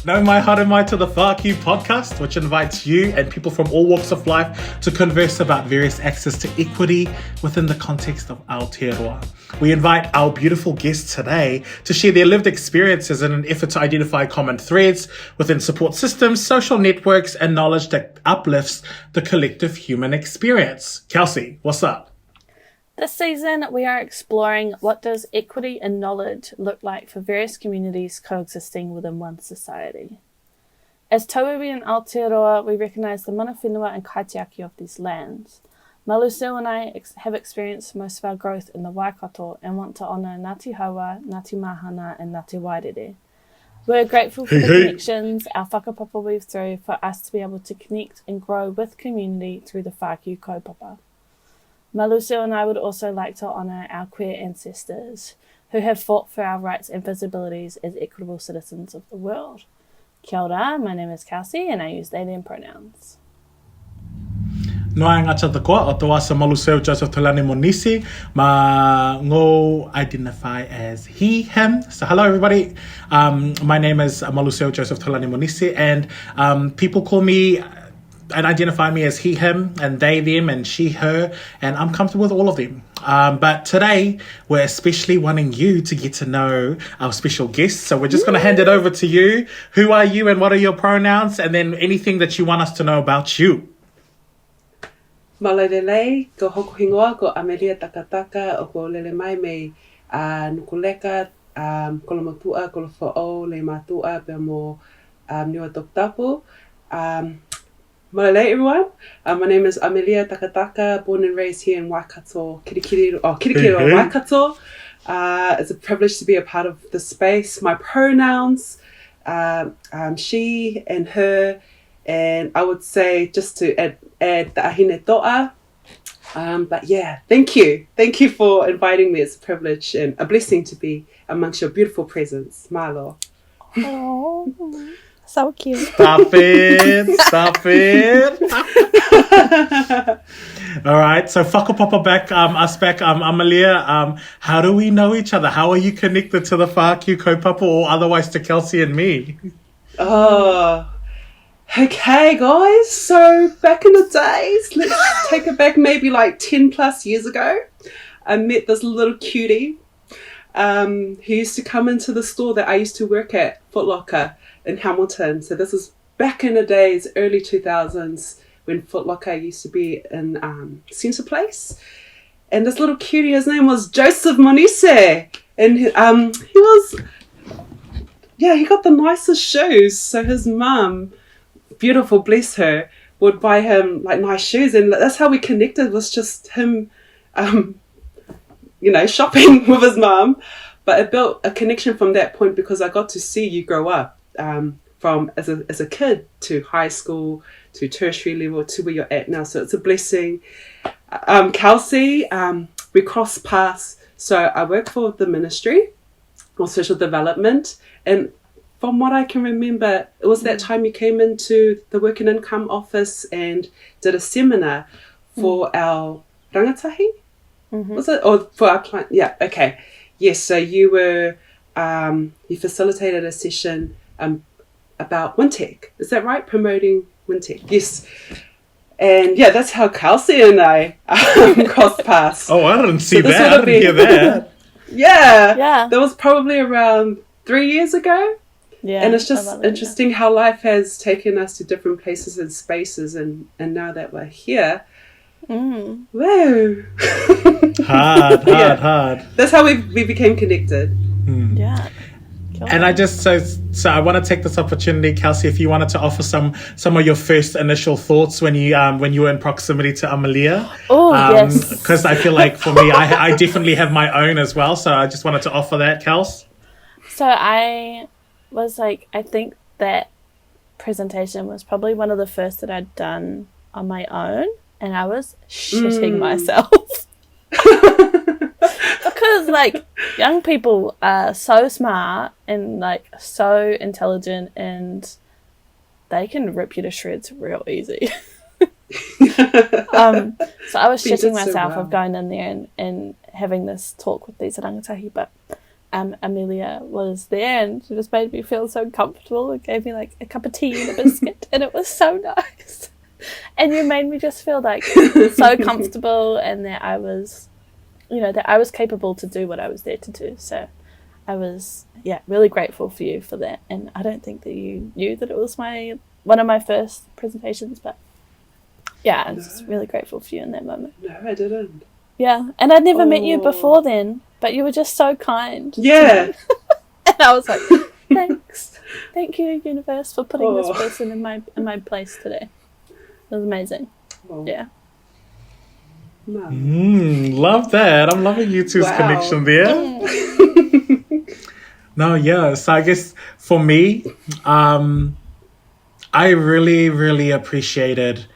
No mai haere mai to the Whāki podcast, which invites you and people from all walks of life to converse about various access to equity within the context of Aotearoa. We invite our beautiful guests today to share their lived experiences in an effort to identify common threads within support systems, social networks, and knowledge that uplifts the collective human experience. Kelsey, what's up? This season, we are exploring what does equity in knowledge look like for various communities coexisting within one society. As tauiwi in Aotearoa, we recognise the mana whenua and kaitiaki of these lands. Maluseo and I have experienced most of our growth in the Waikato and want to honour Ngāti Hawa, Ngāti Mahana and Ngāti Wairere. We're grateful for the connections our whakapapa weave through for us to be able to connect and grow with community through the whāki kaupapa. Maluseo and I would also like to honour our queer ancestors who have fought for our rights and visibilities as equitable citizens of the world. Kia ora, my name is Kelsey and I use they, them pronouns. Noa ngā tātakoa, o tō asa Maluseo Joseph Talane Monisi, ma ngō identify as he, him. So hello everybody, my name is Maluseo Joseph Talane Monisi and people call me and identify me as he, him, and they, them, and she, her, and I'm comfortable with all of them. But today, we're especially wanting you to get to know our special guests. So we're just going to hand it over to you. Who are you and what are your pronouns? And then anything that you want us to know about you. Malalelei, ko Hoku hingoa, ko Amelia Takataka, o ko lele mai me nukuleka, ko la matua, ko la whaau, le matua, pe mo niwa toktapu. Malalei everyone, my name is Amelia Takataka, born and raised here in Waikato, Kirikiriroa, Waikato. It's a privilege to be a part of the space. My pronouns, she and her, and I would say just to add the ahine toa. But yeah, thank you. Thank you for inviting me. It's a privilege and a blessing to be amongst your beautiful presence. Malo. Oh. So cute. Stop it. All right, so whakapapa back, us back, Amelia, how do we know each other? How are you connected to the Whāki kaupapa or otherwise to Kelsey and me? Oh, okay guys, so back in the days, let's take it back maybe like 10 plus years ago. I met this little cutie who used to come into the store that I used to work at, Foot Locker, in Hamilton. So this is back in the days, early 2000s, when Foot Locker used to be in Centre Place. And this little cutie, his name was Joseph Monise. And he got the nicest shoes. So his mum, beautiful, bless her, would buy him like nice shoes. And that's how we connected, was just him, shopping with his mum. But it built a connection from that point because I got to see you grow up. From as a kid to high school to tertiary level to where you're at now, so it's a blessing. Kelsey, we crossed paths. So I work for the Ministry of Social Development, and from what I can remember, it was that time you came into the Work and Income Office and did a seminar for our rangatahi. Was it, or for our client? Yeah, okay, yes. So you were you facilitated a session about Wintec. Is that right? Promoting Wintec. Yes. And yeah, that's how Kelsey and I crossed paths. Oh, I didn't see that. I didn't hear that. Yeah. That was probably around 3 years ago. Yeah. And it's just interesting how life has taken us to different places and spaces. And now that we're here, whoa. Hard. That's how we became connected. Yeah. And I just so I want to take this opportunity, Kelsey, if you wanted to offer some of your first initial thoughts when you were in proximity to Amelia. Oh, yes. Because I feel like for me, I definitely have my own as well. So I just wanted to offer that, Kels. So I was like, I think that presentation was probably one of the first that I'd done on my own, and I was shitting myself. Because like young people are so smart and like so intelligent, and they can rip you to shreds real easy. So I was shitting myself of going in there and having this talk with these rangatahi, but Amelia was there, and she just made me feel so comfortable and gave me like a cup of tea and a biscuit, and it was so nice. And you made me just feel like so comfortable, and that I was, that I was capable to do what I was there to do. So I was, really grateful for you for that. And I don't think that you knew that it was one of my first presentations, but I was just really grateful for you in that moment. No, I didn't. Yeah, and I'd never met you before then, but you were just so kind. Yeah. And I was like, thanks. Thank you, universe, for putting this person in my place today. It was amazing. Oh. Yeah. Love that. I'm loving you two's connection there. No, yeah. So I guess for me, I really, really appreciated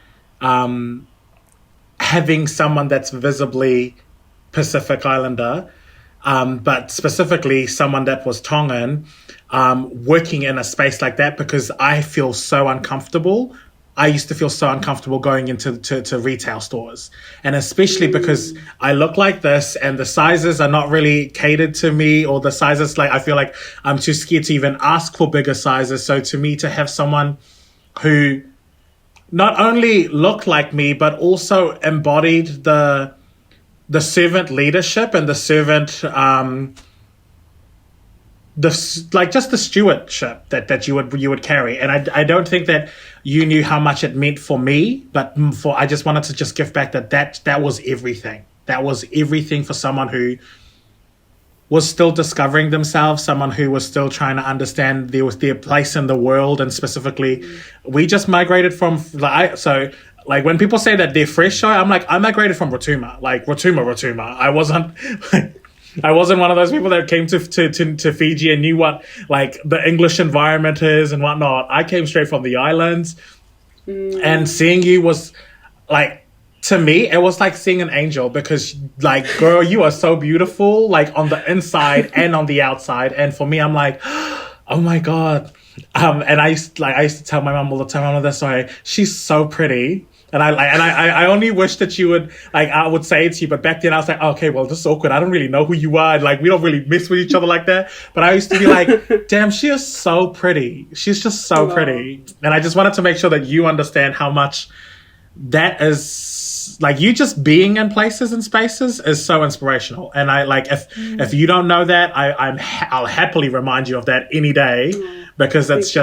having someone that's visibly Pacific Islander, but specifically someone that was Tongan, working in a space like that, because I feel so uncomfortable. I used to feel so uncomfortable going into to retail stores, and especially because I look like this and the sizes are not really catered to me, or the sizes, like, I feel like I'm too scared to even ask for bigger sizes. So to me, to have someone who not only looked like me, but also embodied the servant leadership and the servant, just the stewardship that you would carry. And I don't think that you knew how much it meant for me, but I just wanted to just give back that was everything. That was everything for someone who was still discovering themselves, someone who was still trying to understand their place in the world. And specifically, we just migrated from, like when people say that they're fresh, I'm like, I migrated from Rotuma, like Rotuma. I wasn't one of those people that came to Fiji and knew what like the English environment is and whatnot. I came straight from the islands, and seeing you was like, to me, it was like seeing an angel, because like, girl, you are so beautiful, like on the inside and on the outside. And for me, I'm like, oh my God. And I used to tell my mom all the time, I'm like, that's why she's so pretty. And I only wish that you would, like, I would say it to you, but back then I was like, okay, well, this is awkward. I don't really know who you are. Like, we don't really mess with each other like that. But I used to be like, damn, she is so pretty. She's just so pretty. And I just wanted to make sure that you understand how much that is, like, you just being in places and spaces is so inspirational. And I, like, if you don't know that, I'll happily remind you of that any day, because it's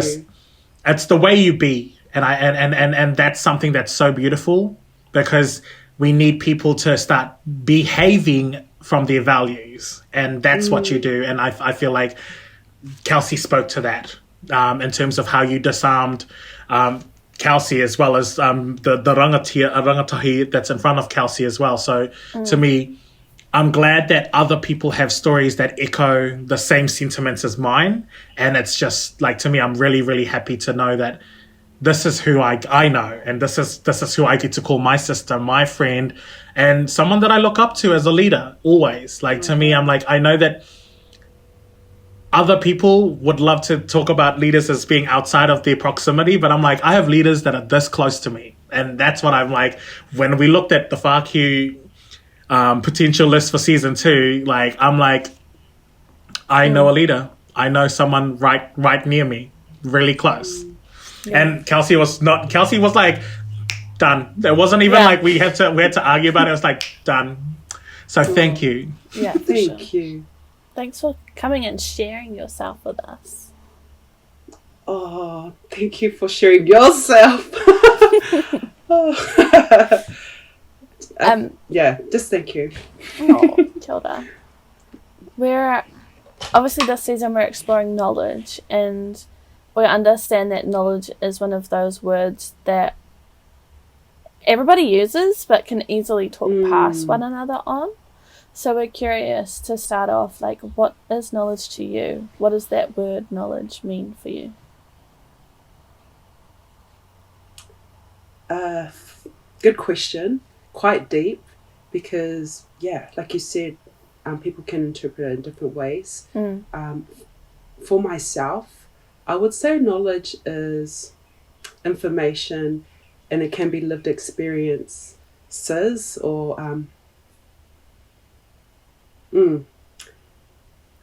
it's the way you be. And that's something that's so beautiful, because we need people to start behaving from their values, and that's what you do. And I feel like Kelsey spoke to that in terms of how you disarmed Kelsey, as well as the rangatahi that's in front of Kelsey as well. So to me, I'm glad that other people have stories that echo the same sentiments as mine. And it's just like, to me, I'm really, really happy to know that this is who I know, and this is who I get to call my sister, my friend, and someone that I look up to as a leader always. Like, to me, I'm like, I know that other people would love to talk about leaders as being outside of their proximity, but I'm like, I have leaders that are this close to me. And that's what I'm like, when we looked at the FAQ potential list for season 2, like, I'm like, I know a leader. I know someone right near me, really close. Yeah. And Kelsey was like, done. It wasn't even like we had to argue about it. It was like, done. So thank you. Yeah, thank you. Thanks for coming and sharing yourself with us. Oh, thank you for sharing yourself. Just thank you. Oh, Kilda. We're obviously, this season we're exploring knowledge, and we understand that knowledge is one of those words that everybody uses but can easily talk past one another on. So we're curious to start off, like, what is knowledge to you? What does that word knowledge mean for you? Good question. Quite deep, because, like you said, people can interpret it in different ways. For myself, I would say knowledge is information, and it can be lived experiences, or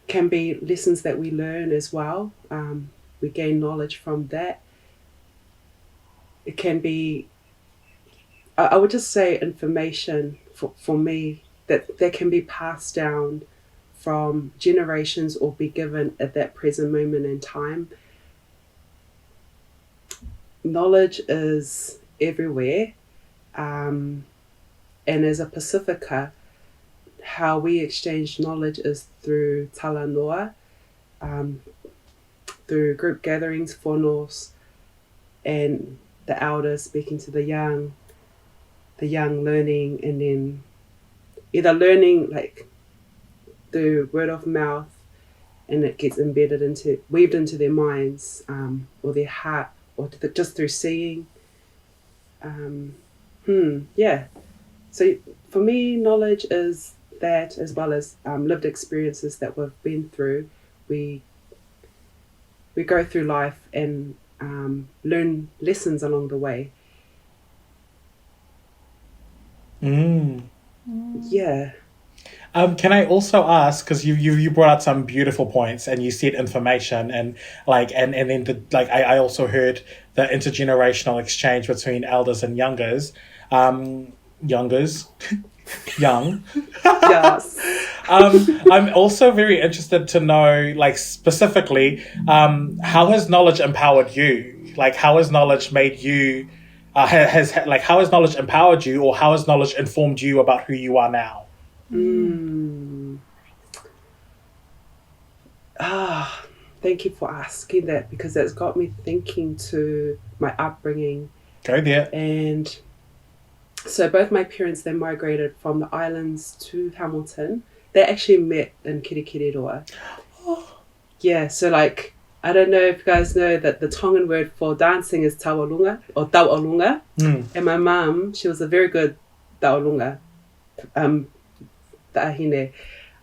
can be lessons that we learn as well. We gain knowledge from that. It can be, I would just say, information for me that can be passed down from generations or be given at that present moment in time. Knowledge is everywhere. And as a Pacifica, how we exchange knowledge is through Talanoa, through group gatherings, whānau, and the elders speaking to the young learning, and then either learning like through word of mouth, and it gets weaved into their minds, or their heart, or just through seeing. Yeah. So for me, knowledge is that, as well as lived experiences that we've been through. We go through life and learn lessons along the way. Yeah. Can I also ask, because you brought out some beautiful points, and you said information, and then I also heard the intergenerational exchange between elders and youngers. Young. Yes. I'm also very interested to know, like, specifically, how has knowledge empowered you? Like, how has knowledge made you? How has knowledge empowered you, or how has knowledge informed you about who you are now? Thank you for asking that, because that's got me thinking to my upbringing. Go there. And so both my parents, they migrated from the islands to Hamilton. They actually met in Kirikiriroa. Yeah, so like, I don't know if you guys know that the Tongan word for dancing is taualunga, or taualunga. And my mum, she was a very good taualunga. Ta'ahine.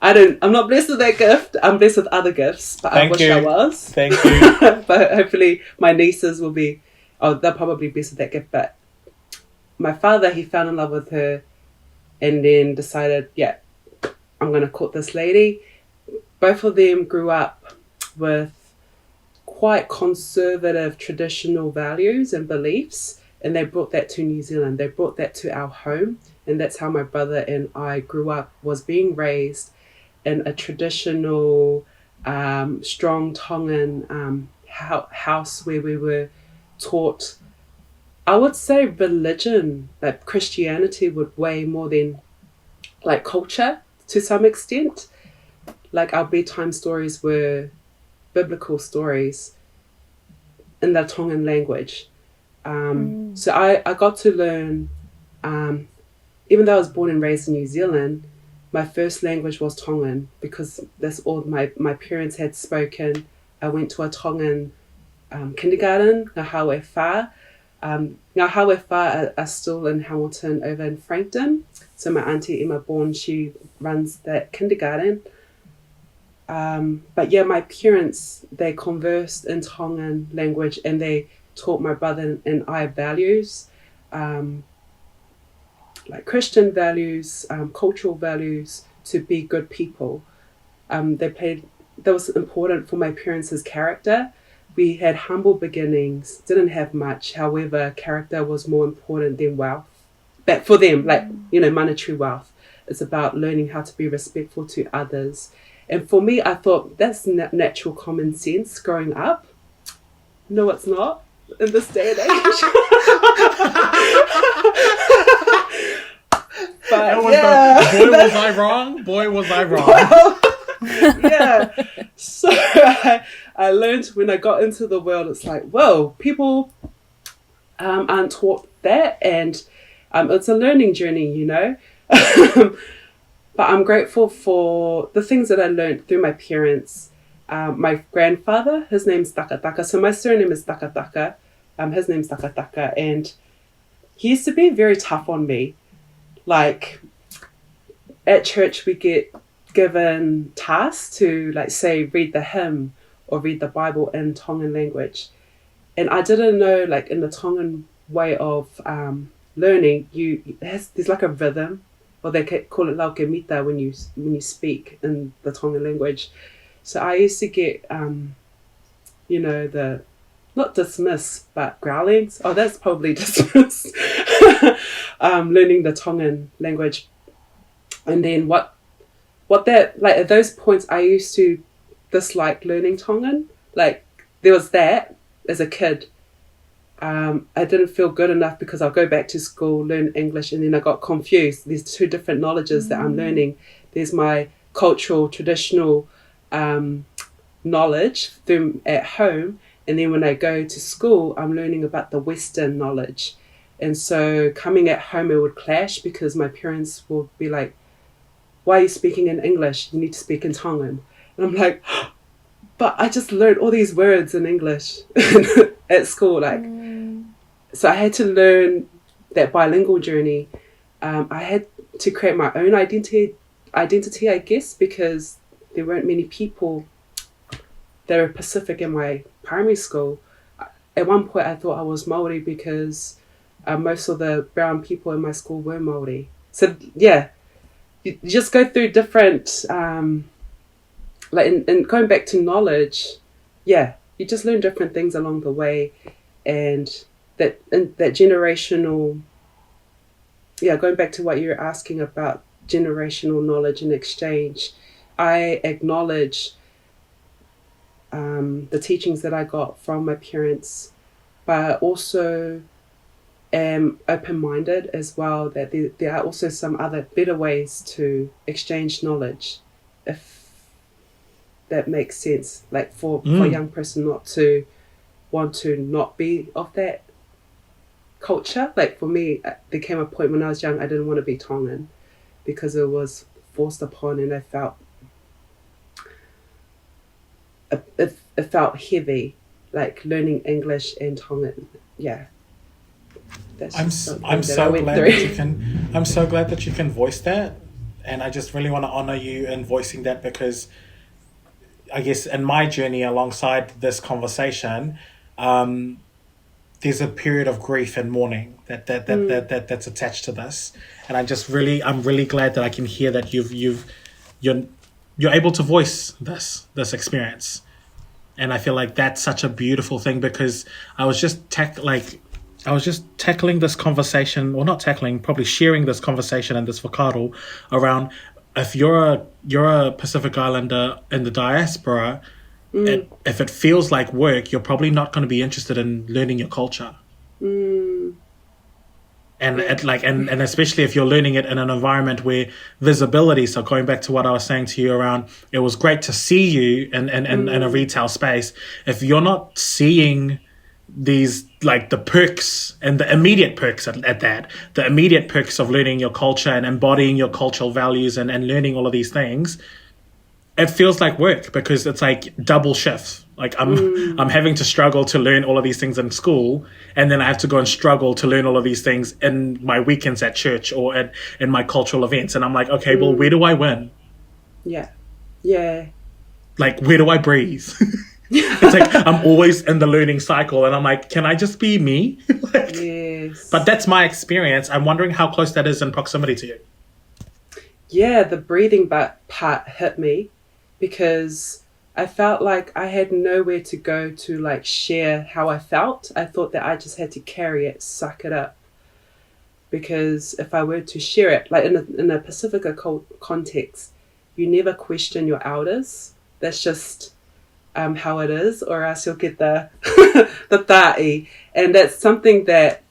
I'm not blessed with that gift. I'm blessed with other gifts, but I wish I was. Thank you. But hopefully my nieces will be, they'll probably be blessed with that gift. But my father, he fell in love with her and then decided, yeah, I'm going to court this lady. Both of them grew up with quite conservative traditional values and beliefs, and they brought that to New Zealand. They brought that to our home, and that's how my brother and I grew up, was being raised in a traditional, strong Tongan house where we were taught, I would say, religion, like Christianity would weigh more than like culture to some extent. Like our bedtime stories were biblical stories in the Tongan language. So I got to learn, even though I was born and raised in New Zealand, my first language was Tongan, because that's all my parents had spoken. I went to a Tongan kindergarten, Ngā Hawe Whā. Ngā Hawe Whā are still in Hamilton over in Frankton. So my auntie Emma Bourne, she runs that kindergarten. But yeah, my parents, they conversed in Tongan language, and they taught my brother and I values, like Christian values, cultural values, to be good people. That was important for my parents' character. We had humble beginnings, didn't have much. However, character was more important than wealth. But for them, like, monetary wealth. It's about learning how to be respectful to others. And for me, I thought that's natural common sense growing up. No, it's not in this day and age. But boy, was I wrong? Boy, was I wrong. Well, yeah. So I learned when I got into the world, it's like, whoa, people aren't taught that. And it's a learning journey, But I'm grateful for the things that I learned through my parents. My grandfather, his name's Takataka. So my surname is Takataka. His name's Takataka. And he used to be very tough on me. Like, at church, we get given tasks to, like, say, read the hymn or read the Bible in Tongan language. And I didn't know, like, in the Tongan way of learning, there's like a rhythm, or they call it laukemita when you speak in the Tongan language. So I used to get, the, not dismiss, but growlings. Oh, that's probably dismiss. Learning the Tongan language. And then at those points, I used to dislike learning Tongan. Like, there was that as a kid. I didn't feel good enough because I'll go back to school, learn English, and then I got confused. There's two different knowledges that I'm learning. There's my cultural, traditional knowledge at home, and then when I go to school, I'm learning about the Western knowledge. And so coming at home, it would clash because my parents would be like, why are you speaking in English? You need to speak in Tongan. And I'm like, but I just learned all these words in English at school. So I had to learn that bilingual journey. I had to create my own identity, I guess, because there weren't many people that were Pacific in my primary school. At one point, I thought I was Māori because most of the brown people in my school were Māori. So yeah, you just go through different, and going back to knowledge, yeah, you just learn different things along the way, and that generational, yeah, going back to what you were asking about generational knowledge and exchange, I acknowledge the teachings that I got from my parents, but I also am open-minded as well, that there are also some other better ways to exchange knowledge, if that makes sense. Like for a young person not to want to not be of that culture. Like for me, there came a point when I was young, I didn't want to be Tongan because it was forced upon, and I felt it felt heavy, like learning English and Tongan. Yeah. I'm so glad that you can voice that, and I just really want to honor you in voicing that, because I guess in my journey alongside this conversation, there's a period of grief and mourning that's attached to this, and I'm really glad that I can hear that you're able to voice this experience, and I feel like that's such a beautiful thing, because I was just tackling this conversation, or not tackling, probably sharing this conversation and this whakaaro around, if you're a Pacific Islander in the diaspora, if it feels like work, you're probably not going to be interested in learning your culture. And and especially if you're learning it in an environment where visibility, so going back to what I was saying to you around, it was great to see you in a retail space. If you're not seeing these, like, the perks and the immediate perks at that, the immediate perks of learning your culture and embodying your cultural values and learning all of these things, it feels like work, because it's like double shift. Like I'm having to struggle to learn all of these things in school, and then I have to go and struggle to learn all of these things in my weekends at church or in my cultural events. And I'm like, okay, well, where do I win? Yeah. Like, where do I breathe? It's like I'm always in the learning cycle, and I'm like, can I just be me? Yes. But that's my experience. I'm wondering how close that is in proximity to you. Yeah, the breathing part hit me, because I felt like I had nowhere to go to, like, share how I felt. I thought that I just had to carry it, suck it up. Because if I were to share it, like in a Pacifica context, you never question your elders. That's just how it is, or else you'll get the the ta'i. And that's something that,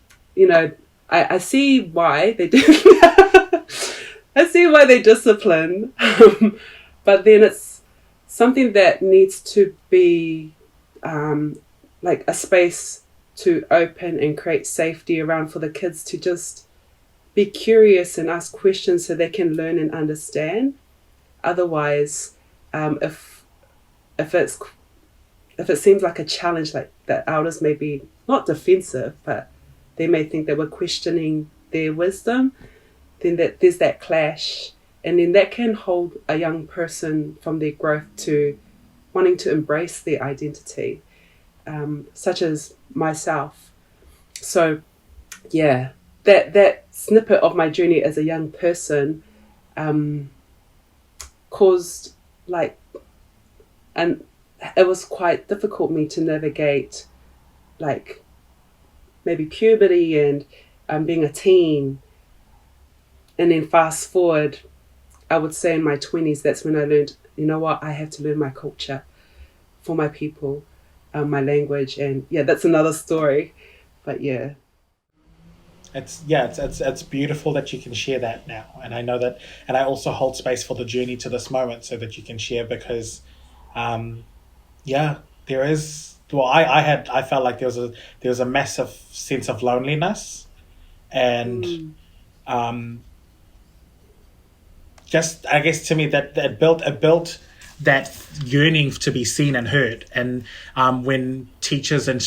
I see why they do. I see why they discipline. But then it's something that needs to be like a space to open and create safety around for the kids to just be curious and ask questions so they can learn and understand. Otherwise, if it seems like a challenge, like that elders may be not defensive, but they may think that we're questioning their wisdom, then there's that clash. And then that can hold a young person from their growth to wanting to embrace their identity, such as myself. So, yeah, that snippet of my journey as a young person caused, like, And it was quite difficult me to navigate, like, maybe puberty and being a teen. And then fast forward, I would say in my 20s, that's when I learned, you know what, I have to learn my culture for my people, my language. And yeah, that's another story. But yeah. It's beautiful that you can share that now. And I know that, and I also hold space for the journey to this moment so that you can share, because there is, well, I felt like there was a massive sense of loneliness, and just, I guess, to me, that it built that yearning to be seen and heard. And when teachers and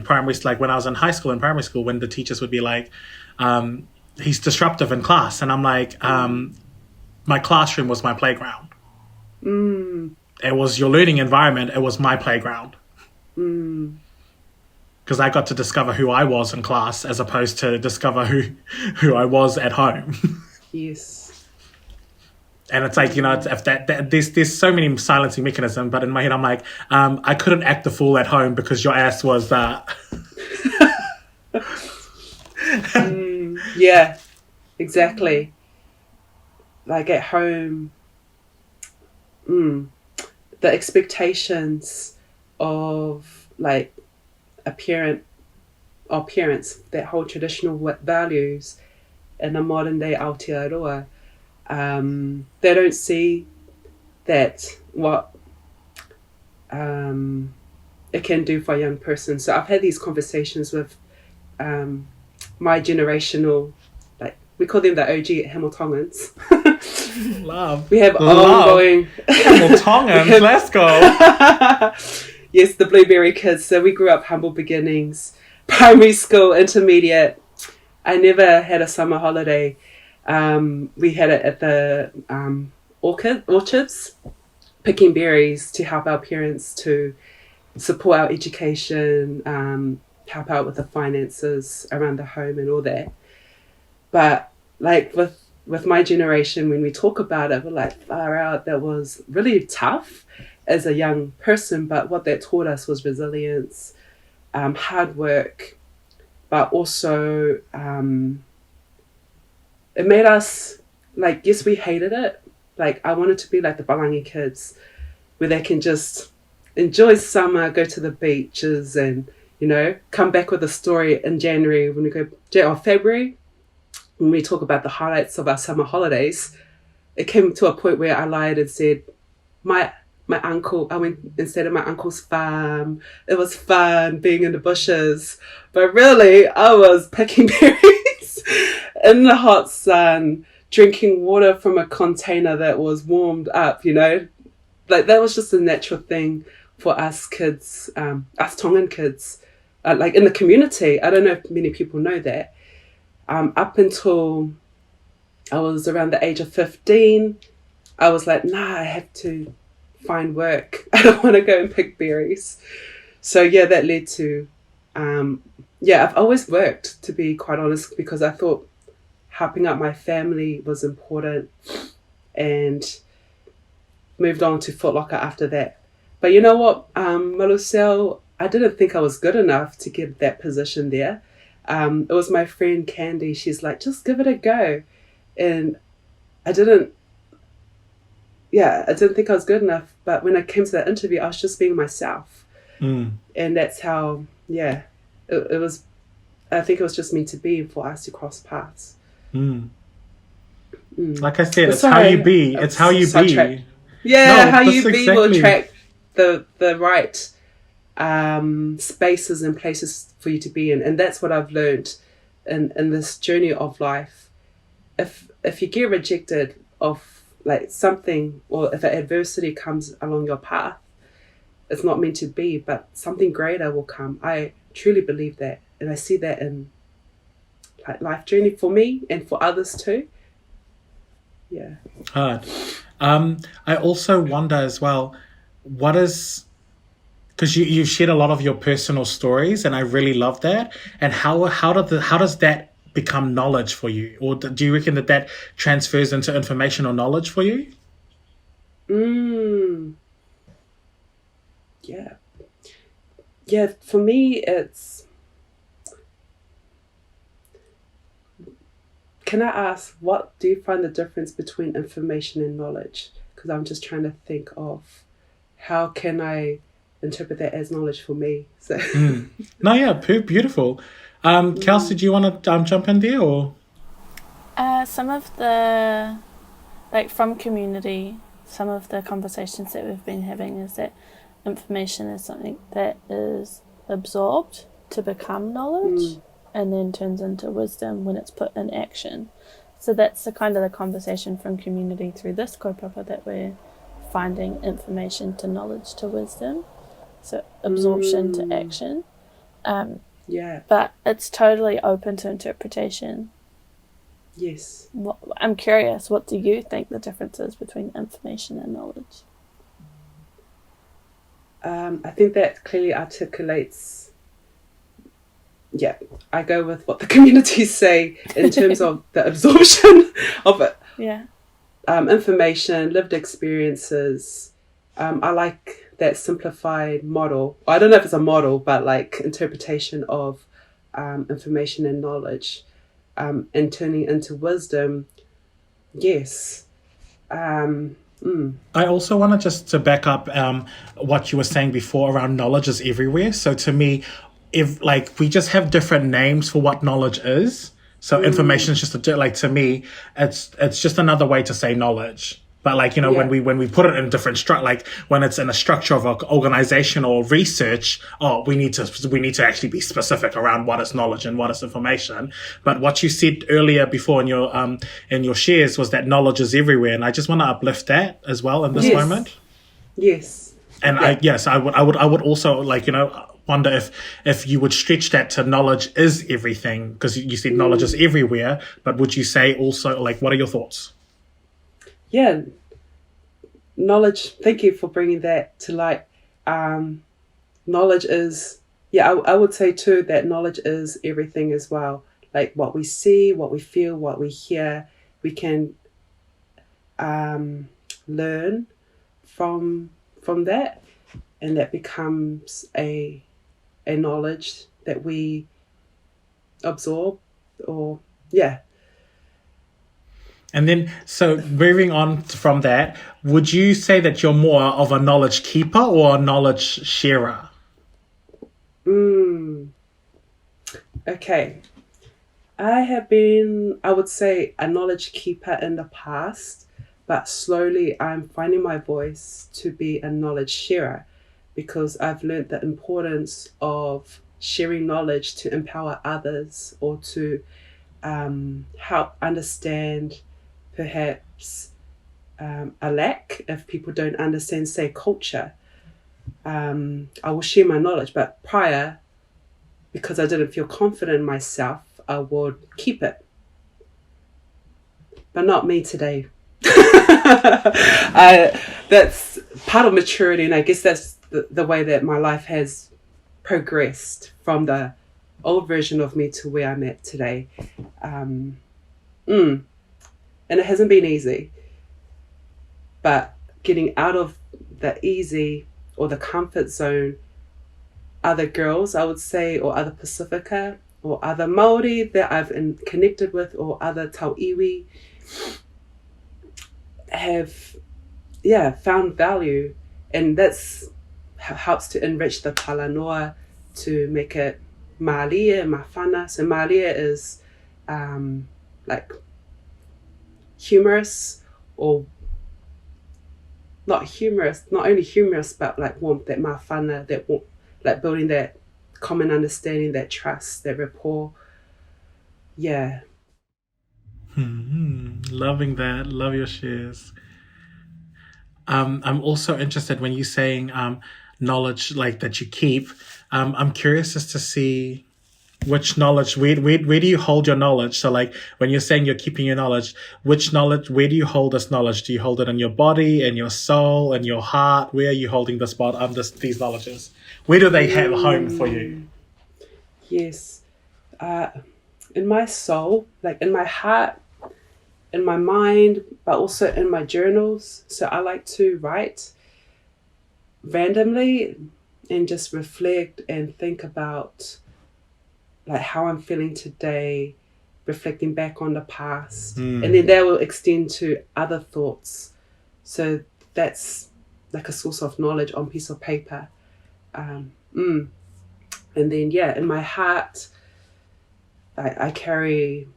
primary, like when I was in high school and primary school, when the teachers would be like, he's disruptive in class, and I'm like, my classroom was my playground. It was your learning environment. It was my playground. Because I got to discover who I was in class as opposed to discover who I was at home. Yes. And it's like, if that there's so many silencing mechanisms, but in my head I'm like, I couldn't act the fool at home because your ass was yeah, exactly. Like at home, the expectations of like our parents that hold traditional values in a modern day Aotearoa, they don't see that what it can do for a young person. So I've had these conversations with my generational, like we call them the OG Hamiltongans. Love. We have ongoing Hamiltongans. Let's go. Yes, the Blueberry kids. So we grew up humble beginnings, primary school, intermediate. I never had a summer holiday. We had it at the orchards, picking berries to help our parents to support our education, help out with the finances around the home and all that. But like with my generation, when we talk about it, we're like, far out, that was really tough as a young person. But what that taught us was resilience, hard work, but also it made us, like, yes, we hated it. Like, I wanted to be like the Balangi kids, where they can just enjoy summer, go to the beaches, and, come back with a story in January when we go, or February, when we talk about the highlights of our summer holidays. It came to a point where I lied and said, my uncle, I went and stayed at my uncle's farm. It was fun being in the bushes. But really, I was picking berries in the hot sun, drinking water from a container that was warmed up, Like, that was just a natural thing for us kids, us Tongan kids, like in the community. I don't know if many people know that. Up until I was around the age of 15, I was like, nah, I have to find work. I don't want to go and pick berries. So yeah, that led to, I've always worked, to be quite honest, because I thought helping out my family was important, and moved on to Foot Locker after that. But you know what, Malusel, I didn't think I was good enough to get that position there. It was my friend Candy. She's like, just give it a go. And I didn't think I was good enough. But when I came to that interview, I was just being myself. And that's how, it was, I think it was just meant to be for us to cross paths. Like I said, it's how you be. It's how you be. Yeah, how you be will attract the right spaces and places for you to be in. And that's what I've learned in this journey of life. If you get rejected of like something, or if an adversity comes along your path, it's not meant to be, but something greater will come. I truly believe that, and I see that in like life journey for me and for others too. Yeah. Hard. I also wonder as well, what is, because you've shared a lot of your personal stories, and I really love that. And how does that become knowledge for you, or do you reckon that transfers into information or knowledge for you? yeah. Yeah, for me, it's... Can I ask, what do you find the difference between information and knowledge? Because I'm just trying to think of how can I interpret that as knowledge for me. So No, yeah, beautiful. Kelsey, do you want to jump in there, or? Some of the, like from community, some of the conversations that we've been having is that information is something that is absorbed to become knowledge and then turns into wisdom when it's put in action. So that's the kind of the conversation from community through this kaupapa, that we're finding information to knowledge to wisdom. So absorption to action. yeah, But it's totally open to interpretation. yes. I'm curious, what do you think the difference is between information and knowledge? I think that clearly articulates, I go with what the communities say in terms of the absorption of it. Yeah. Information, lived experiences. I like that simplified model. I don't know if it's a model, but like interpretation of information and knowledge and turning into wisdom. Yes. I also want to back up what you were saying before around knowledge is everywhere. So to me, if like we just have different names for what knowledge is. So information is just to me, it's just another way to say knowledge. But like, when we put it in different like when it's in a structure of an organization or research, we need to actually be specific around what is knowledge and what is information. But what you said earlier before in your shares was that knowledge is everywhere, and I just want to uplift that as well in this moment. Yes. And I would also wonder if you would stretch that to knowledge is everything, because you said knowledge is everywhere, but would you say also, like, what are your thoughts? Yeah, knowledge, thank you for bringing that to light. Knowledge is, I would say too that knowledge is everything as well. Like what we see, what we feel, what we hear, we can learn from that, and that becomes a knowledge that we absorb, or And then, so moving on from that, would you say that you're more of a knowledge keeper or a knowledge sharer? Okay. I have been, I would say, a knowledge keeper in the past, but slowly I'm finding my voice to be a knowledge sharer, because I've learned the importance of sharing knowledge to empower others, or to help understand perhaps a lack if people don't understand, say, culture. I will share my knowledge, but prior, because I didn't feel confident in myself, I would keep it. But not me today. That's part of maturity, and I guess that's the way that my life has progressed from the old version of me to where I'm at today. And it hasn't been easy, but getting out of the easy or the comfort zone, other girls, I would say, or other Pacifica, or other Māori that I've connected with, or other tauiwi, have found value, and that's helps to enrich the Talanoa, to make it Mālia, mawhana. So Mālia is like humorous, or not only humorous, but like warmth, that mawhana, that warmth, like building that common understanding, that trust, that rapport. Yeah. Loving that. Love your shares. I'm also interested when you're saying knowledge like that you keep. I'm curious as to see which knowledge, where do you hold your knowledge? So like when you're saying you're keeping your knowledge, which knowledge, where do you hold this knowledge? Do you hold it in your body, in your soul, in your heart? Where are you holding these knowledges? Where do they have a home for you? Yes. In my soul, like in my heart, in my mind, but also in my journals. So I like to write. randomly and just reflect and think about like how I'm feeling today, reflecting back on the past, and then that will extend to other thoughts. So that's like a source of knowledge on piece of paper. And then in my heart, I carry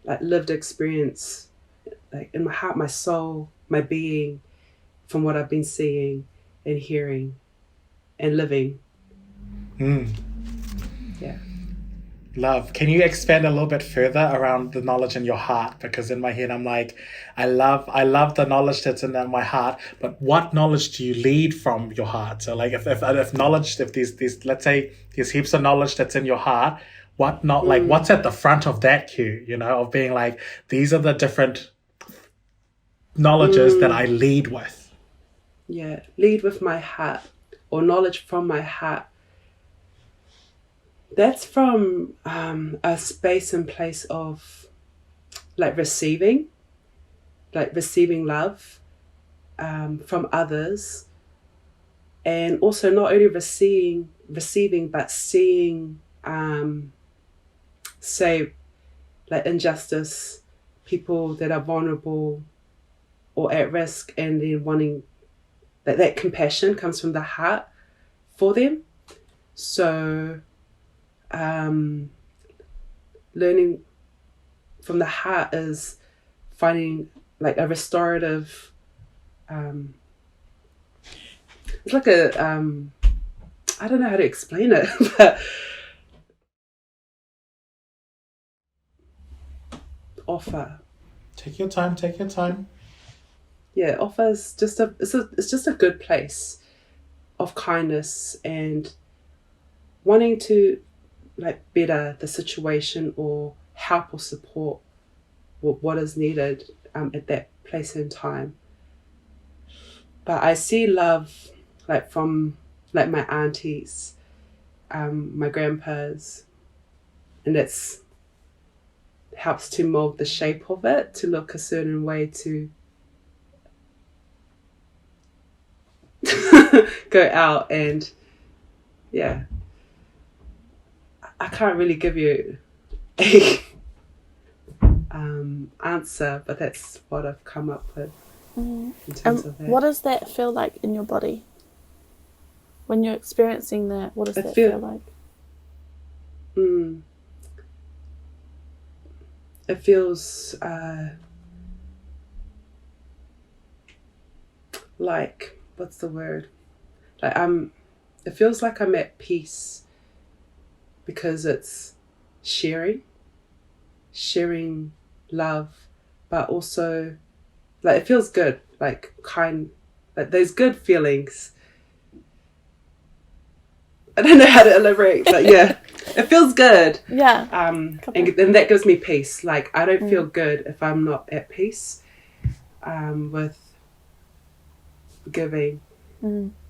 like lived experience, like in my heart, my soul, my being, from what I've been seeing and hearing and living. Yeah. Love. Can you expand a little bit further around the knowledge in your heart? Because in my head, I'm like, I love the knowledge that's in my heart, but what knowledge do you lead from your heart? So like if knowledge, if there's let's say there's heaps of knowledge that's in your heart, what's at the front of that queue, of being like, these are the different knowledges that I lead with. Yeah. Lead with my heart, or knowledge from my heart. That's from a space and place of like receiving love from others, and also not only receiving but seeing, say, like injustice, people that are vulnerable or at risk, and then wanting that compassion comes from the heart for them. So learning from the heart is finding like a restorative, it's like a I don't know how to explain it, but offer. Take your time. Yeah, offer is just it's just a good place of kindness and wanting to like better the situation or help or support what is needed at that place and time. But I see love like from like my aunties, my grandpas, and it's helps to mold the shape of it to look a certain way, to go out. And yeah, I can't really give you a answer, but that's what I've come up with in terms of that. What does that feel like in your body when you're experiencing that? What does that feel like? It feels like, what's the word? Like it feels like I'm at peace, because it's sharing love, but also like it feels good, like kind, like those good feelings. I don't know how to elaborate, but yeah, it feels good. Yeah. And that gives me peace. Like I don't feel good if I'm not at peace with giving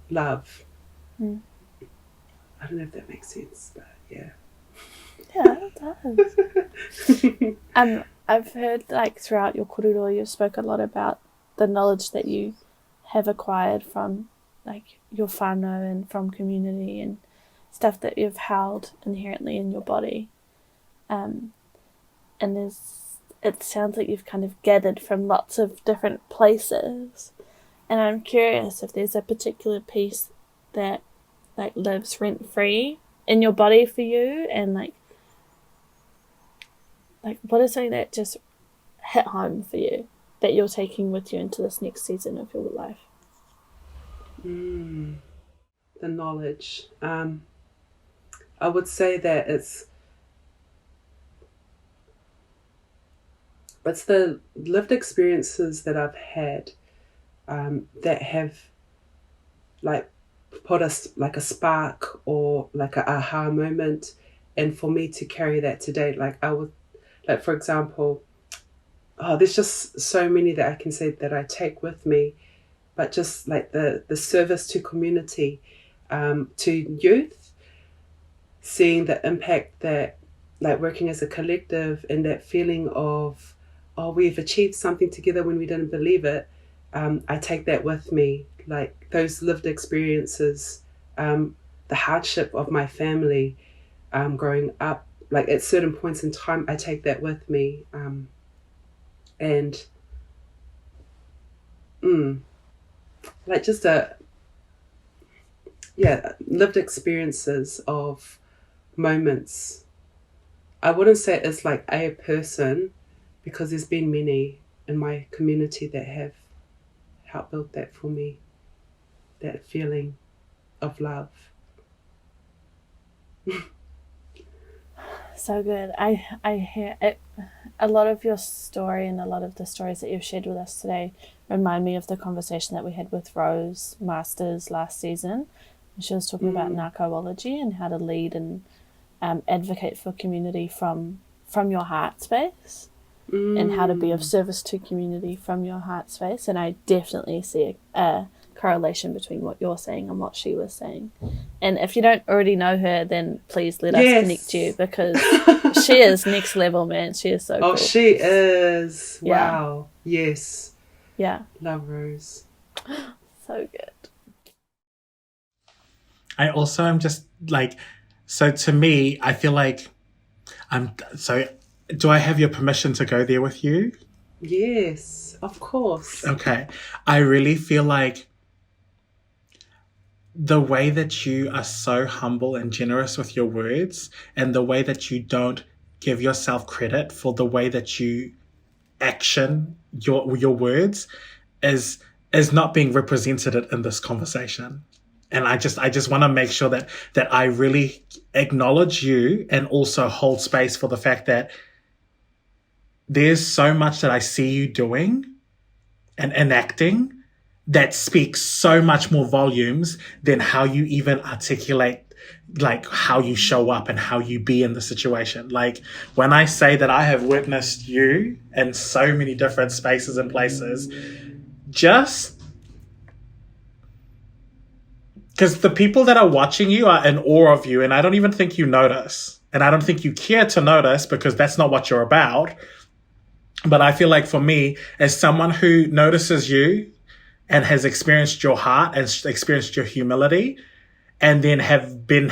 love. I don't know if that makes sense, but yeah. Yeah, it does. I've heard like throughout your kōrero, you spoke a lot about the knowledge that you have acquired from like your whānau and from community and stuff that you've held inherently in your body. And it sounds like you've kind of gathered from lots of different places. And I'm curious if there's a particular piece that like lives rent-free in your body for you, and like what is something that just hit home for you that you're taking with you into this next season of your life? The knowledge. I would say that it's the lived experiences that I've had that have like put us like a spark or like a aha moment, and for me to carry that today, like I would, like for example, there's just so many that I can say that I take with me, but just like the service to community, to youth, seeing the impact that like working as a collective and that feeling of, we've achieved something together when we didn't believe it, I take that with me, like those lived experiences, the hardship of my family growing up, like at certain points in time, I take that with me. And like just lived experiences of moments. I wouldn't say it's like a person, because there's been many in my community that have helped build that for me, that feeling of love. So good. I hear it. A lot of your story and a lot of the stories that you've shared with us today remind me of the conversation that we had with Rose Masters last season. She was talking about narcoology and how to lead and advocate for community from your heart space, and how to be of service to community from your heart space. And I definitely see a correlation between what you're saying and what she was saying. And if you don't already know her, then please let us connect you, because she is next level, man. She is so cool. Oh, she is. Yeah. Wow. Yes. Yeah. Love Rose. So good. I also am just like, so to me, I feel like do I have your permission to go there with you? Yes, of course. Okay. I really feel like the way that you are so humble and generous with your words, and the way that you don't give yourself credit for the way that you action your words is not being represented in this conversation. And I just want to make sure that I really acknowledge you, and also hold space for the fact that there's so much that I see you doing and enacting that speaks so much more volumes than how you even articulate, like how you show up and how you be in the situation. Like when I say that I have witnessed you in so many different spaces and places, just because the people that are watching you are in awe of you, and I don't even think you notice. And I don't think you care to notice, because that's not what you're about. But I feel like for me, as someone who notices you and has experienced your heart and experienced your humility, and then have been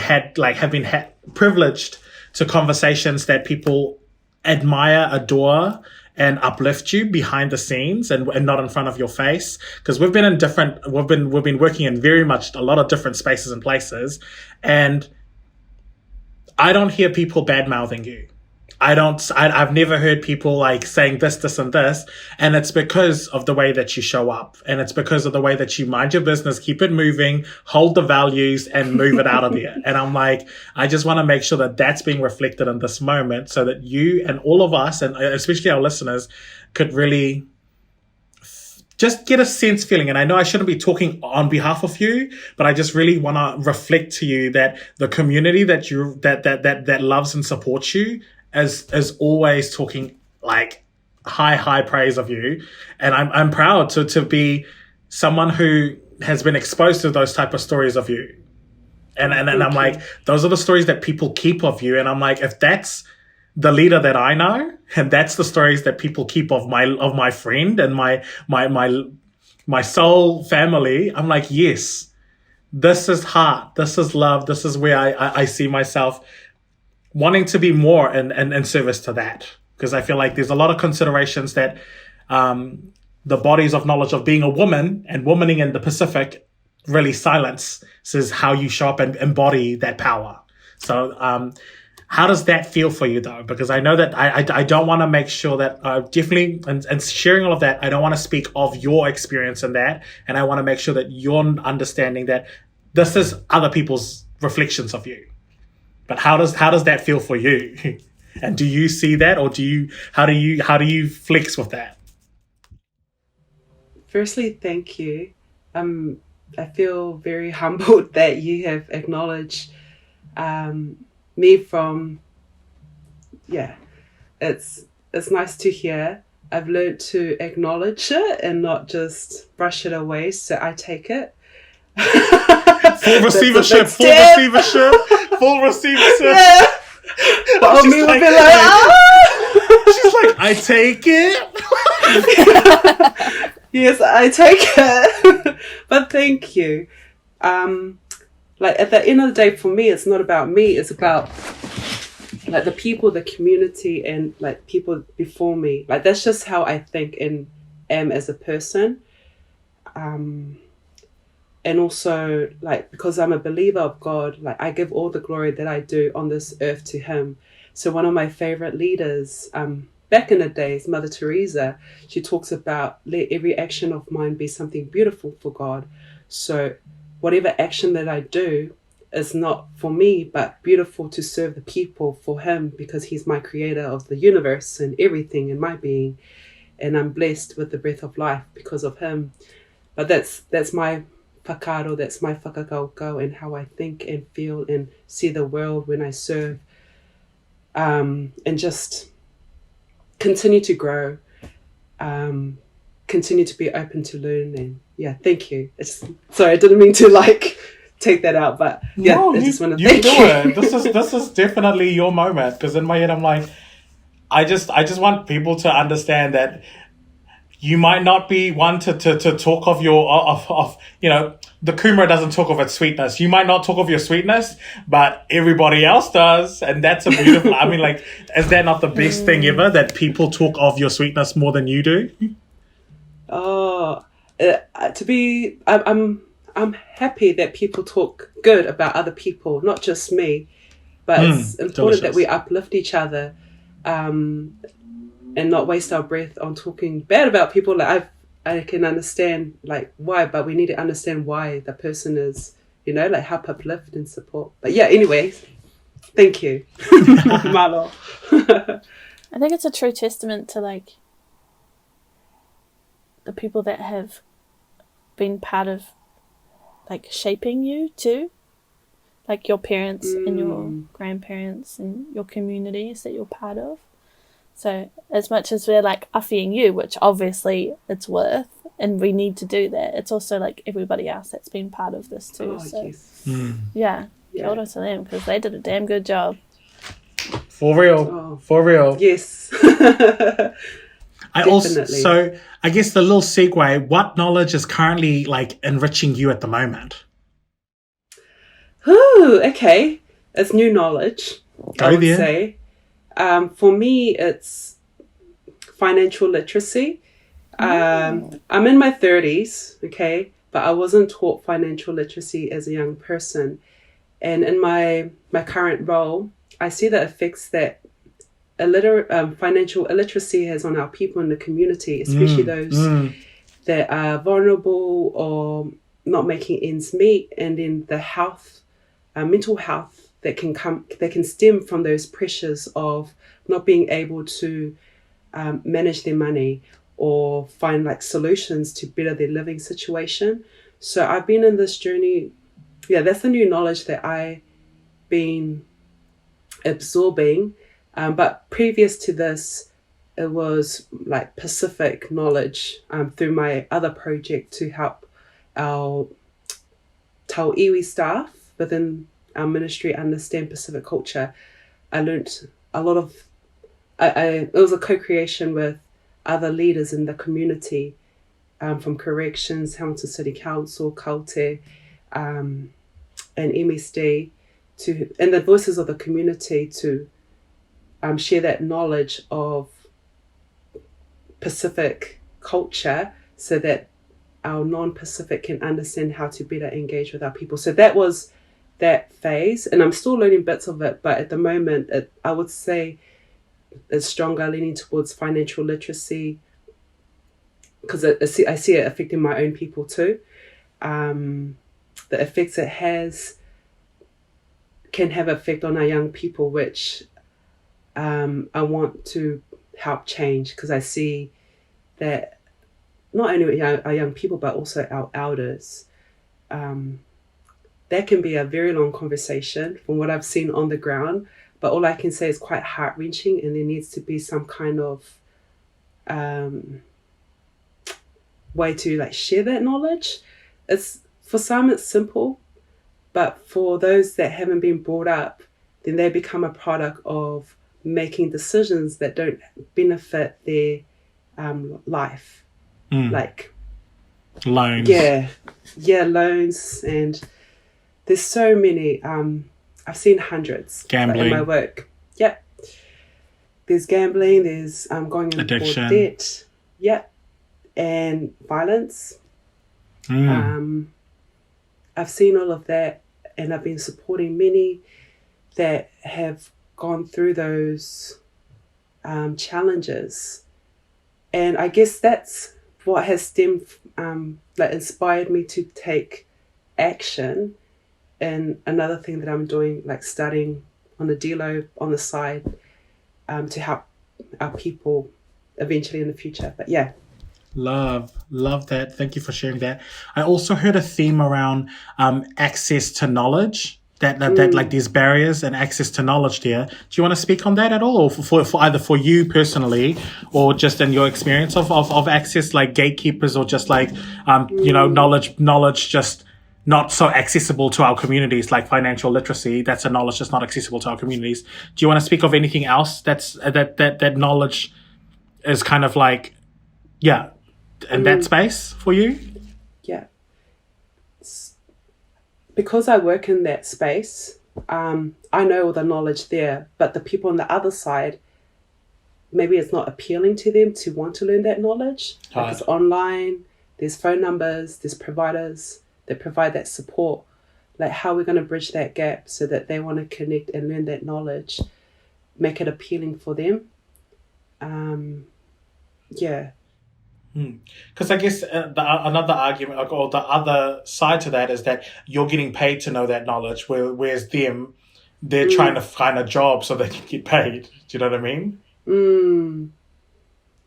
privileged to conversations that people admire, adore, and uplift you behind the scenes, and not in front of your face. Because we've been working in very much a lot of different spaces and places, and I don't hear people bad mouthing you. I've never heard people like saying this, and this. And it's because of the way that you show up. And it's because of the way that you mind your business, keep it moving, hold the values, and move it out of there. And I'm like, I just want to make sure that that's being reflected in this moment, so that you and all of us, and especially our listeners, could really just get a sense feeling. And I know I shouldn't be talking on behalf of you, but I just really want to reflect to you that the community that loves and supports you is always talking like high praise of you. And I'm proud to be someone who has been exposed to those type of stories of you. And I'm like, those are the stories that people keep of you. And I'm like, if that's the leader that I know, and that's the stories that people keep of my friend and my soul family, I'm like, yes, this is heart, this is love, this is where I see myself wanting to be more in service to that. Because I feel like there's a lot of considerations that the bodies of knowledge of being a woman and womaning in the Pacific really silences how you show up and embody that power. So how does that feel for you, though? Because I know that I don't want to make sure that definitely, and sharing all of that, I don't want to speak of your experience in that. And I want to make sure that you're understanding that this is other people's reflections of you. But how does that feel for you? And do you see that, or how do you flex with that? Firstly, thank you. I feel very humbled that you have acknowledged me from. Yeah, it's nice to hear. I've learned to acknowledge it and not just brush it away. So I take it. Full receivership. Yeah. But me would be like, she's like, I take it. Yes, I take it. But thank you. Like at the end of the day, for me, it's not about me. It's about like the people, the community, and like people before me. Like that's just how I think and am as a person. And also like because I'm a believer of God, like I give all the glory that I do on this earth to Him. So one of my favorite leaders, back in the days, Mother Teresa, she talks about let every action of mine be something beautiful for God. So whatever action that I do is not for me, but beautiful to serve the people for Him, because He's my creator of the universe and everything in my being. And I'm blessed with the breath of life because of Him. But that's my whakaaro, that's my Fakakaukau, and how I think and feel and see the world when I serve. And just continue to grow, continue to be open to learn. And yeah, thank you. Sorry, I didn't mean to like take that out, but yeah, No, I just want to you thank do you. it. This is definitely your moment, because in my head I'm like, I just want people to understand that you might not be one to talk of your of you know, the kumara doesn't talk of its sweetness. You might not talk of your sweetness, but everybody else does, and that's a beautiful. I mean, like, is that not the best thing ever, that people talk of your sweetness more than you do? Oh, I'm happy that people talk good about other people, not just me, but it's important that we uplift each other, and not waste our breath on talking bad about people. Like I can understand like why, but we need to understand why the person is, you know, like help uplift and support. But yeah, anyway, thank you. Malo. I think it's a true testament to like the people that have been part of like shaping you too, like your parents and your grandparents and your communities that you're part of. So as much as we're like uffing you, which obviously it's worth, and we need to do that, it's also like everybody else that's been part of this too. Yes. Yeah, kia ora to them, because they did a damn good job. For real, for real. Yes. I guess the little segue, what knowledge is currently like enriching you at the moment? Ooh, okay. It's new knowledge, I would say. For me, it's financial literacy. I'm in my 30s, okay, but I wasn't taught financial literacy as a young person. And in my current role, I see the effects that financial illiteracy has on our people in the community, especially those that are vulnerable or not making ends meet, and then the health, mental health that can stem from those pressures of not being able to manage their money or find like solutions to better their living situation. So I've been in this journey. Yeah, that's the new knowledge that I've been absorbing. But previous to this, it was like Pacific knowledge through my other project to help our tau iwi staff within our ministry understand Pacific culture. I learnt a lot of, it was a co-creation with other leaders in the community, from corrections, Hamilton City Council, Kaute, and MSD, and the voices of the community to share that knowledge of Pacific culture so that our non-Pacific can understand how to better engage with our people. So that was that phase, and I'm still learning bits of it, but at the moment I would say it's stronger leaning towards financial literacy, because I see it affecting my own people too. The effects it has can have effect on our young people, which I want to help change, because I see that not only our young people but also our elders, that can be a very long conversation from what I've seen on the ground, but all I can say is quite heart-wrenching, and there needs to be some kind of way to like share that knowledge. For some it's simple, but for those that haven't been brought up, then they become a product of making decisions that don't benefit their life. Like Loans. Yeah, loans, and there's so many. I've seen hundreds Gambling. in my work. Yep. There's gambling. There's going in Addiction. for debt. Yep, and violence. I've seen all of that, and I've been supporting many that have gone through those challenges, and I guess that's what has stemmed, that inspired me to take action. And another thing that I'm doing, like studying on the DLO on the side, to help our people eventually in the future. But yeah. Love that. Thank you for sharing that. I also heard a theme around access to knowledge, that like these barriers and access to knowledge there. Do you want to speak on that at all, or for either for you personally or just in your experience of access, like gatekeepers, or just like knowledge just not so accessible to our communities, like financial literacy? That's a knowledge that's not accessible to our communities. Do you want to speak of anything else that's that knowledge is kind of like, yeah, in that space for you? Yeah. Because I work in that space, I know all the knowledge there, but the people on the other side, maybe it's not appealing to them to want to learn that knowledge. Like it's online, there's phone numbers, there's providers that provide that support. Like, how are we going to bridge that gap so that they want to connect and learn that knowledge, make it appealing for them? Yeah. Because I guess another argument, or the other side to that, is that you're getting paid to know that knowledge, whereas they're trying to find a job so they can get paid. Do you know what I mean?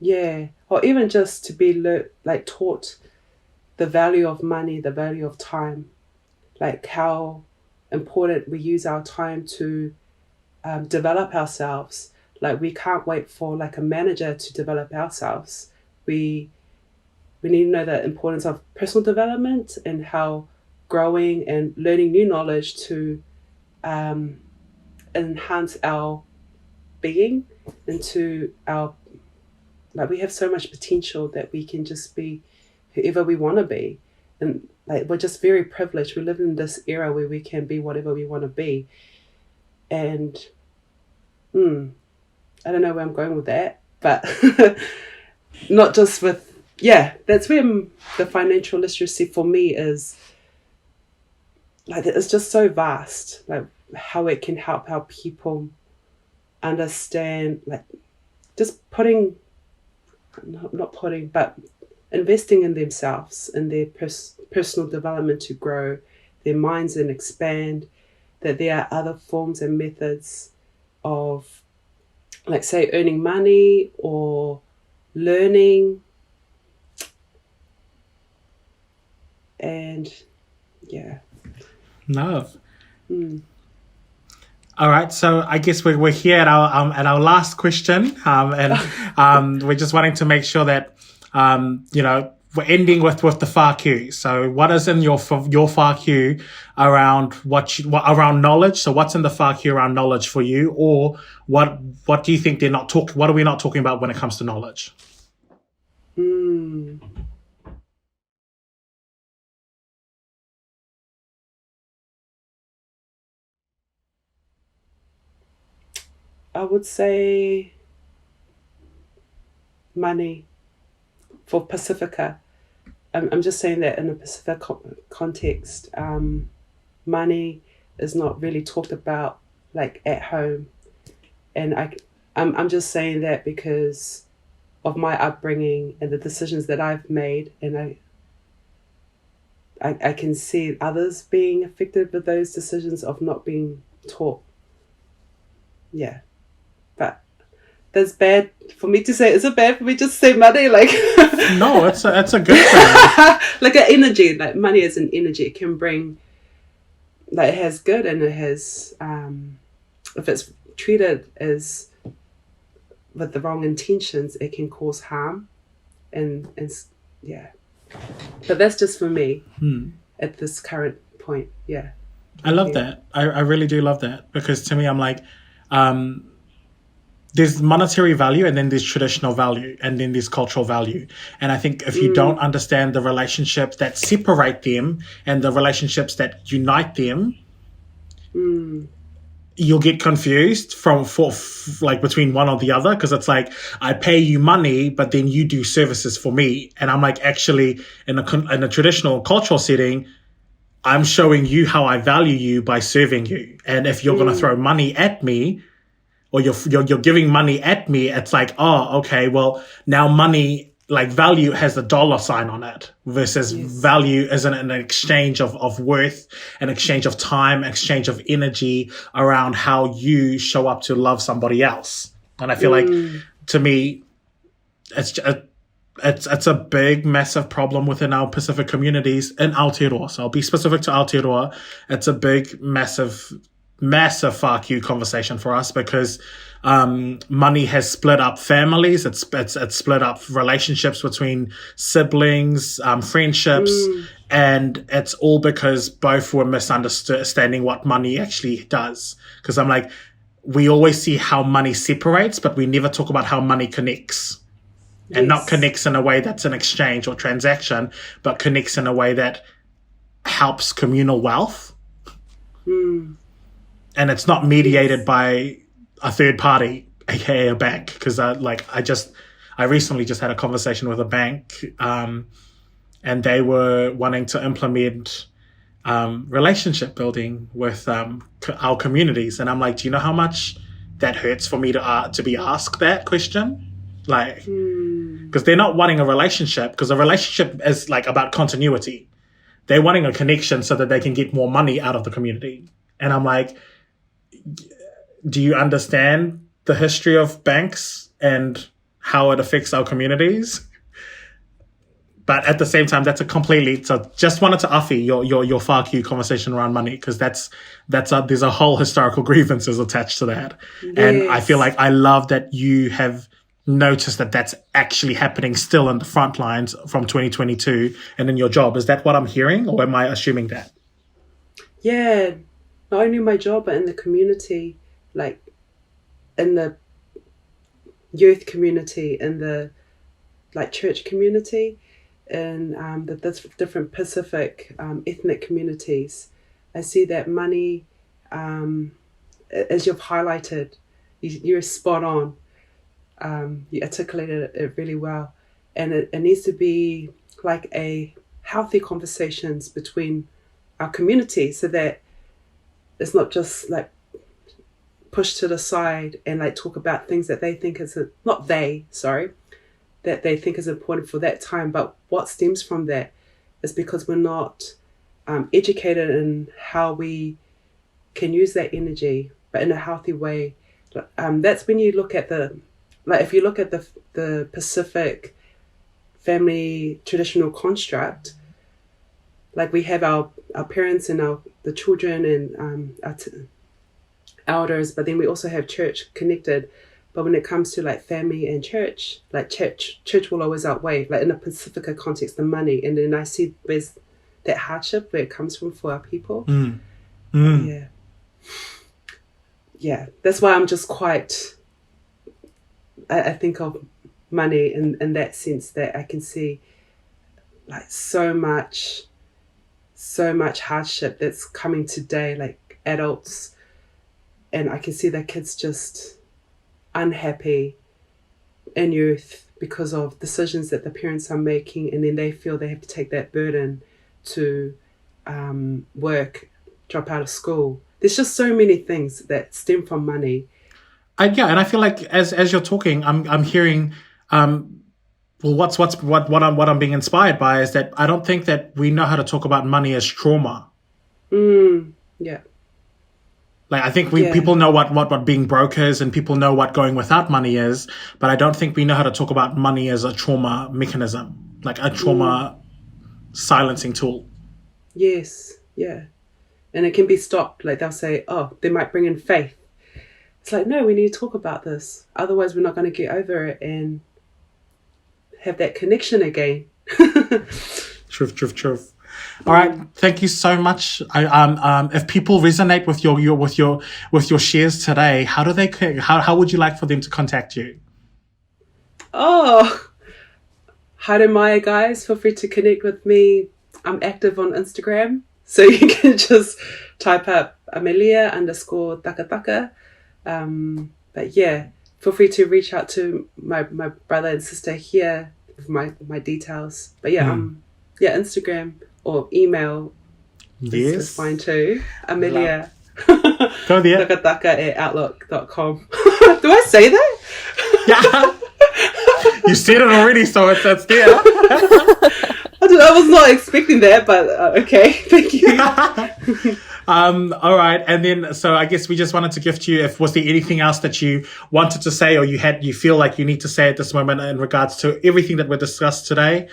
Yeah. Or even just to be taught the value of money, the value of time, like how important we use our time to develop ourselves. Like, we can't wait for like a manager to develop ourselves. We need to know the importance of personal development and how growing and learning new knowledge to enhance our being into our, like, we have so much potential that we can just be whoever we want to be. And like, we're just very privileged. We live in this era where we can be whatever we want to be. And I don't know where I'm going with that, but not just with, that's where the financial literacy for me is, like, it's just so vast, like how it can help our people understand, like, just investing in themselves and their personal development to grow their minds and expand, that there are other forms and methods of, like, say, earning money or learning. And Love. All right, so I guess we're here at our last question, and we're just wanting to make sure that we're ending with the FAQ. So what is in your FAQ around around knowledge? So what's in the FAQ around knowledge for you, or what do you think they're not talking? What are we not talking about when it comes to knowledge? I would say money for Pacifica. I'm just saying that in a Pacific context, money is not really talked about, like, at home. And I'm just saying that because of my upbringing and the decisions that I've made, and I can see others being affected with those decisions of not being taught. Yeah. But that's bad for me to say. Is it bad for me just to say money? Like, no, it's a good thing. Like an energy, like money is an energy. It can bring, like, it has good, and it has, if it's treated as with the wrong intentions, it can cause harm, and yeah. But that's just for me at this current point. Yeah. I love that. I really do love that, because to me, I'm like, there's monetary value, and then there's traditional value, and then there's cultural value. And I think if you don't understand the relationships that separate them and the relationships that unite them, you'll get confused like between one or the other, because it's like, I pay you money, but then you do services for me. And I'm like, actually, in a traditional cultural setting, I'm showing you how I value you by serving you. And if you're going to throw money at me, or you're giving money at me, it's like, oh, okay, well, now money, like value has a dollar sign on it, versus value is an exchange of worth, an exchange of time, exchange of energy around how you show up to love somebody else. And I feel like, to me, it's a big, massive problem within our Pacific communities in Aotearoa. So I'll be specific to Aotearoa. It's a big, massive FAQ conversation for us, because money has split up families. It's split up relationships between siblings, friendships, and it's all because both were misunderstanding what money actually does. Because I'm like, we always see how money separates, but we never talk about how money connects. And not connects in a way that's an exchange or transaction, but connects in a way that helps communal wealth. And it's not mediated by a third party, aka a bank. Because I recently just had a conversation with a bank, and they were wanting to implement relationship building with our communities. And I'm like, do you know how much that hurts for me to be asked that question? Like, because they're not wanting a relationship, because a relationship is like about continuity. They're wanting a connection so that they can get more money out of the community. And I'm like, do you understand the history of banks and how it affects our communities? But at the same time, that's so just wanted to afi your FAQ conversation around money, because there's a whole historical grievances attached to that. Yes. And I feel like I love that you have noticed that that's actually happening still in the front lines from 2022 and in your job. Is that what I'm hearing, or am I assuming that? Yeah, not only my job, but in the community, like in the youth community, in the like church community, and the different Pacific ethnic communities. I see that money, as you've highlighted, you're spot on. You articulated it really well, and it needs to be like a healthy conversations between our community, so that it's not just like pushed to the side and like talk about things that they think that they think is important for that time. But what stems from that is because we're not educated in how we can use that energy, but in a healthy way. That's when you look at if you look at the Pacific family traditional construct, like we have our parents and the children and our elders, but then we also have church connected. But when it comes to like family and church, like church will always outweigh, like in a Pacifica context, the money. And then I see where's that hardship, where it comes from for our people. Yeah, that's why I'm just quite, I think of money in that sense, that I can see like so much hardship that's coming today, like adults, and I can see their kids just unhappy in youth because of decisions that the parents are making, and then they feel they have to take that burden to work, drop out of school. There's just so many things that stem from money. And I feel like as you're talking, I'm hearing, what I'm being inspired by is that I don't think that we know how to talk about money as trauma. Yeah. Like, I think people know what being broke is, and people know what going without money is, but I don't think we know how to talk about money as a trauma mechanism, like a trauma silencing tool. Yes, yeah. And it can be stopped. Like, they'll say, oh, they might bring in faith. It's like, no, we need to talk about this. Otherwise, we're not going to get over it and have that connection again. Truth. All right, thank you so much. If people resonate with your shares today, how would you like for them to contact you? Oh, haere mai, guys. Feel free to connect with me. I'm active on Instagram, so you can just type up Amelia_Takataka. But yeah, feel free to reach out to my brother and sister here with my details. But yeah, Instagram or email is fine too. Amelia Go there. Takataka@outlook.com. Do I say that? Yeah. You said it already, so it's there. I was not expecting that, but okay, thank you. All right, and then so I guess we just wanted to gift you. Was there anything else that you wanted to say, or you feel like you need to say at this moment in regards to everything that we discussed today?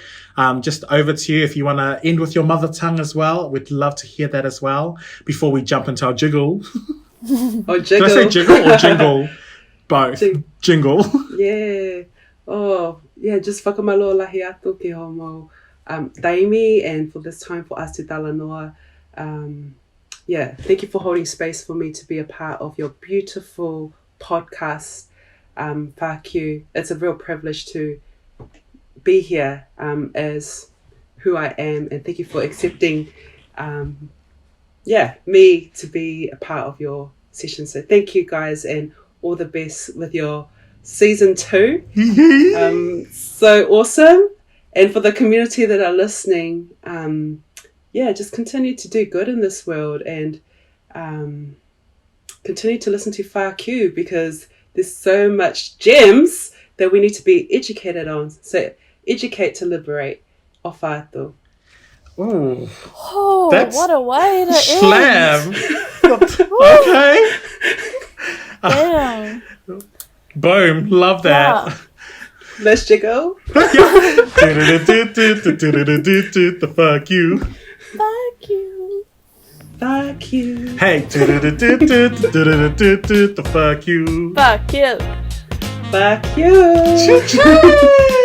Just over to you if you want to end with your mother tongue as well. We'd love to hear that as well before we jump into our jiggle. Oh, jiggle. Did I say jiggle or jingle? Both. Jingle. Yeah. Oh, yeah, just whakamalo lahi atu ki homo daimi, and for this time for us to Talanoa. Yeah, thank you for holding space for me to be a part of your beautiful podcast, Whākū. It's a real privilege to be here as who I am, and thank you for accepting me to be a part of your session. So thank you, guys, and all the best with your season 2. So awesome. And for the community that are listening, just continue to do good in this world, and continue to listen to Whākū, because there's so much gems that we need to be educated on. So educate to liberate. O whātua. Ooh. Oh, That's what a way to slam. end. Okay. Damn. Boom. Love that. Yeah. Let's jiggle. The fuck you. Fuck you. Whākū. Hey. The fuck you. Fuck you. Whākū. Choo-choo.